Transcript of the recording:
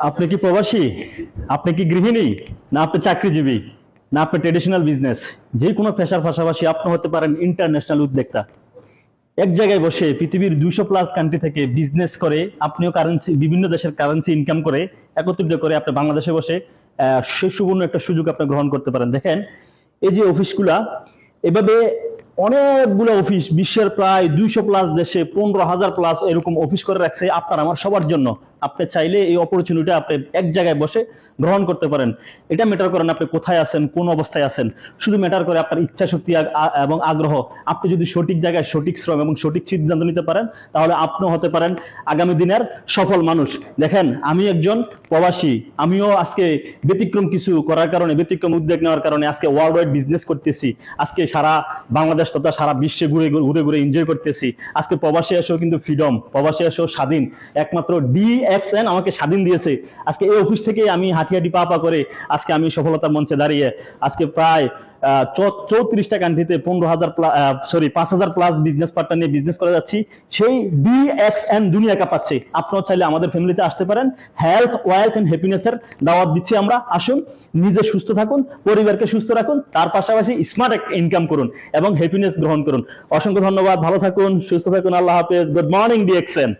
আপনি কি প্রবাসী? আপনি কি গৃহিণী? না আপনি চাকরিজীবী? না আপনি ট্রেডিশনাল বিজনেস? যে কোনো পেশার পাশাপাশি আপনি হতে পারেন ইন্টারন্যাশনাল উদ্যোক্তা। এক জায়গায় বসে পৃথিবীর 200+ কান্ট্রি থেকে বিজনেস করে আপনিও কারেন্সি, বিভিন্ন দেশের কারেন্সি ইনকাম করে একত্রিত করে আপনি বাংলাদেশে বসে সে সুবর্ণ একটা সুযোগ আপনি গ্রহণ করতে পারেন। দেখেন, এই যে অফিসগুলা, এভাবে অনেকগুলো অফিস বিশ্বের প্রায় 200+ দেশে 15,000+ এরকম অফিস করে রাখছে আপনার আমার সবার জন্য। আপনি চাইলে এই অপরচুনিটি আপনি এক জায়গায় বসে গ্রহণ করতে পারেন। এটা ম্যাটার করেন আপনি কোথায় আছেন, কোন অবস্থায় আছেন, শুধু ম্যাটার করে আপনার ইচ্ছা শক্তি এবং আগ্রহ। আপনি যদি সঠিক জায়গায় সঠিক শ্রম এবং সঠিক সিদ্ধান্ত নিতে পারেন, তাহলে আপনিও হতে পারেন আগামী দিনের সফল মানুষ। দেখেন, আমি একজন প্রবাসী, আমিও আজকে ব্যতিক্রম কিছু করার কারণে, ব্যতিক্রম উদ্যোগ নেওয়ার কারণে আজকে ওয়ার্ল্ড ওয়াইড বিজনেস করতেছি। আজকে সারা বাংলাদেশ তথা সারা বিশ্বে ঘুরে ঘুরে ঘুরে এনজয় করতেছি। আজকে প্রবাসে এসেও কিন্তু ফ্রিডম, প্রবাসে এসেও স্বাধীন। একমাত্র DXN আমাকে স্বাধীন দিয়েছে। আজকে এই অফিস থেকে আমি হাঁটি হাঁটি পা পা করে আজকে আমি সফলতার মঞ্চে দাঁড়িয়ে আজকে প্রায় 34টা কান্ট্রিতে 5,000+ বিজনেস পার্টনার নিয়ে বিজনেস করে যাচ্ছি। সেই DXN দুনিয়া কাঁপাচ্ছে। আপনারা চাইলে আমাদের ফ্যামিলিতে আসতে পারেন। হেলথ, ওয়েলথ এন্ড হ্যাপিনেস এর দাওয়াত দিচ্ছি আমরা। আসুন, নিজে সুস্থ থাকুন, পরিবারকে সুস্থ রাখুন, তার পাশাপাশি স্মার্ট ইনকাম করুন এবং হ্যাপিনেস গ্রহণ করুন। অসংখ্য ধন্যবাদ। ভালো থাকুন, সুস্থ থাকুন। আল্লাহ হাফেজ। Good morning DXN।